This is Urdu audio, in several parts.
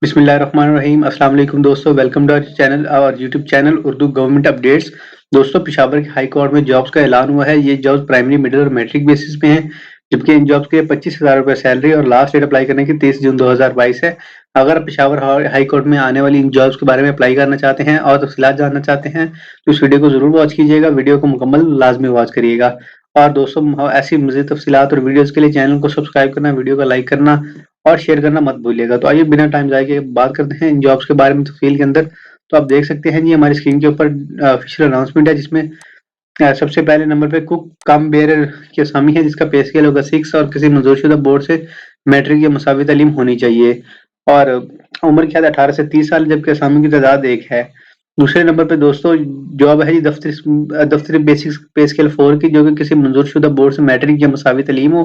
بسم اللہ الرحمن الرحیم۔ السلام علیکم دوستو، ویلکم ٹو آور چینل اور YouTube channel Urdu government updates. دوستو، پشاور کے ہائی کورٹ میں جابز کا اعلان ہوا ہے۔ یہ جابز پرائمری، مڈل اور میٹرک بیسس پہ ہیں، جبکہ ان جابز کے 25,000 روپے سیلری اور لاسٹ ڈیٹ اپلائی کرنے کی 30 جون 2022 ہے۔ اگر آپ پشاور ہائی کورٹ میں آنے والی ان جابز کے بارے میں اپلائی کرنا چاہتے ہیں اور تفصیلات جاننا چاہتے ہیں تو اس ویڈیو کو ضرور واچ کیجیے گا، ویڈیو کو مکمل لازمی واچ کریے گا۔ اور دوستو، ایسی مزید تفصیلات اور ویڈیوز کے لیے چینل کو سبسکرائب کرنا، ویڈیو کو لائک کرنا اور شیئر کرنا مت بھولیے گا۔ تو آئیے بنا ٹائم ضائع کیے بات کرتے ہیں ان جابز کے بارے میں تفصیل کے اندر۔ تو آپ دیکھ سکتے ہیں جی، ہماری اسکرین کے اوپر آفیشیل اناؤنسمنٹ ہے، جس میں سب سے پہلے نمبر پہ کوک کم بیئرر کی اسامی ہے، جس کا پے اسکیل ہوگا 6 اور کسی منظور شدہ بورڈ سے میٹرک یا مساوی تعلیم ہونی چاہیے، اور عمر کی حد 18 سے 30 سال، جبکہ اسامی کی تعداد 1 ہے۔ دوسرے نمبر پہ دوستو جاب ہے جی دفتری بیسک پے اسکیل 4 کی، جو کہ کسی منظور شدہ بورڈ سے میٹرک یا مساوی تعلیم ہو،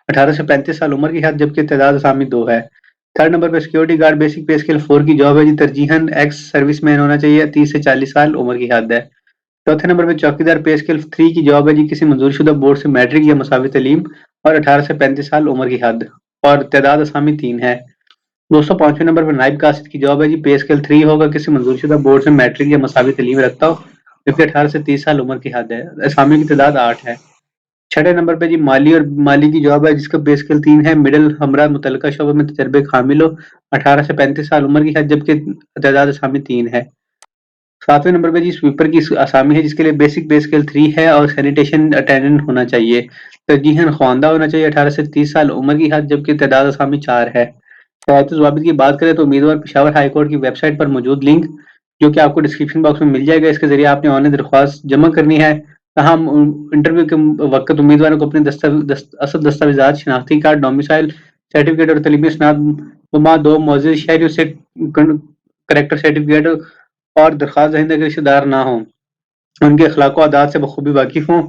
18 سے 35 سال عمر کی حد، جبکہ تعداد اسامی 2 ہے۔ تھرڈ نمبر پہ security guard basic pay scale 4 کی جاب ہے جی، ترجیحاً ایکس سروس مین ہونا چاہیے، 30 سے 40 سال عمر کی حد ہے۔ چوتھے نمبر پہ چوکیدار پے اسکیل 3 کی جاب ہے جی، کسی منظور شدہ بورڈ سے میٹرک یا مساوی تعلیم اور 18 سے 35 سال عمر کی حد، اور تعداد اسامی 3 ہے۔ دوستو، پانچویں نمبر پر نائب قاصد کی جاب ہے جی، پے اسکیل 3 ہوگا، کسی منظور شدہ بورڈ سے میٹرک یا مساوی تعلیم رکھتا ہو، جبکہ 18 سے 30 سال عمر کی حد ہے، اسامی کی تعداد 8 ہے۔ چھٹے نمبر پہ جی مالی کی جاب ہے، جس کا پے اسکیل 3 ہے، مڈل ہمراہ متعلقہ شعبے میں تجربے حامل ہو، 18 سے 35 سال عمر کی حد، جبکہ تعداد اسامی 3 ہے۔ ساتویں نمبر پہ جی سویپر کی اسامی ہے، جس کے لیے بیسک پے اسکیل 3 ہے اور سینیٹیشن اٹینڈنٹ ہونا چاہیے، ترجیحاً خواندہ ہونا چاہیے، 18 سے 30 سال عمر کی حد، جبکہ تعداد اسامی 4 ہے۔ شرائط و ضوابط کی بات کریں تو امیدوار پشاور ہائی کورٹ کی ویب سائٹ پر موجود لنک، جو کہ آپ کو ڈسکرپشن باکس میں مل جائے گا، اس کے ذریعے آپ نے آن لائن درخواست جمع کرنی ہے۔ تاہم انٹرویو کے وقت امیدواروں کو اپنے اصل دستاویزات، شناختی کارڈ، ڈومیسائل سرٹیفکیٹ اور تعلیمی اسناد وما 2 معزز شہریوں سے کریکٹر سرٹیفکیٹ اور درخواست دہندہ کے رشتہ دار نہ ہوں، ان کے اخلاق و عادات سے بخوبی واقف ہوں،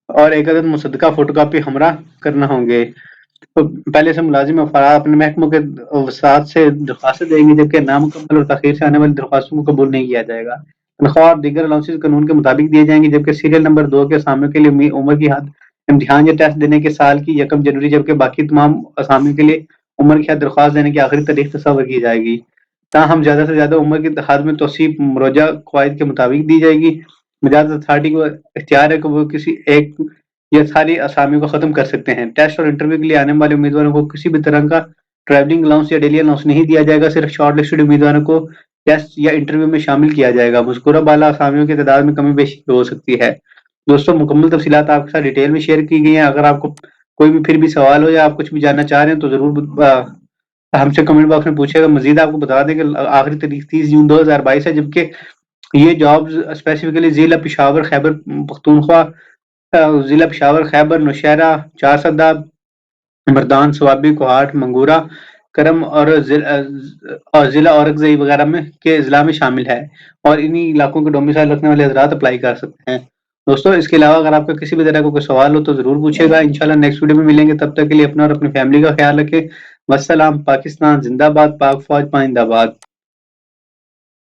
اور ایک عدد مصدقہ فوٹو کاپی ہمراہ کرنا ہوں گے۔ تو پہلے سے ملازم افراد اپنے محکموں کے وساطت سے درخواستیں دیں گے، جبکہ نامکمل اور تاخیر سے آنے والی درخواستوں کو قبول نہیں کیا جائے گا۔ تنخواہ اور دیگر الاؤنسز قانون کے مطابق دیے جائیں گے، جبکہ سیریل نمبر 2 کے اسامیوں کے لیے عمر کی حد امتحان یا ٹیسٹ دینے کے سال کی 1 جنوری، جبکہ باقی تمام اسامیوں کے لیے عمر کی حد درخواست دینے کی آخری تاریخ تصور کی جائے گی۔ تاہم زیادہ سے زیادہ عمر کی حد میں توسیع مروجہ قواعد کے مطابق دی جائے گی۔ مجاز اتھارٹی کو اختیار ہے کہ وہ کسی ایک یا ساری اسامیوں کو ختم کر سکتے ہیں۔ ٹیسٹ اور انٹرویو کے لیے آنے والے امیدواروں کو کسی بھی طرح کا ٹریولنگ الاؤنس یا ڈیلی الاؤنس نہیں دیا جائے گا، صرف شارٹ لسٹڈ امیدواروں کو ٹیسٹ یا انٹرویو میں شامل کیا جائے گا۔ مذکورہ بالا اسامیوں کی تعداد میں کمی بیشی ہو سکتی ہے۔ دوستوں، مکمل تفصیلات آپ کے ساتھ ڈیٹیل میں شیئر کی گئی ہیں۔ اگر آپ کو کوئی بھی پھر بھی سوال ہو یا آپ کچھ بھی جاننا چاہ رہے ہیں تو ضرور ہم سے کمنٹ باکس میں پوچھے گا۔ مزید آپ کو بتا دیں کہ آخری تاریخ 30 جون 2022 ہے، جبکہ یہ جابز اسپیسیفکلی ضلع پشاور، خیبر پختونخوا، ضلع پشاور، خیبر، نوشہرہ، چارسدہ، مردان، سوابی، کوہاٹ، منگورہ، کرم اور ضلع اورکزئی وغیرہ میں کے اضلاع میں شامل ہے، اور انہی علاقوں کے ڈومیسائل رکھنے والے حضرات اپلائی کر سکتے ہیں۔ دوستوں، اس کے علاوہ اگر آپ کا کسی بھی طرح کا کوئی سوال ہو تو ضرور پوچھے گا۔ انشاءاللہ نیکسٹ ویڈیو میں ملیں گے، تب تک کے لیے اپنا اور اپنی فیملی کا خیال رکھیں۔ والسلام۔ پاکستان زندہ باد، پاک فوج پائندہ باد۔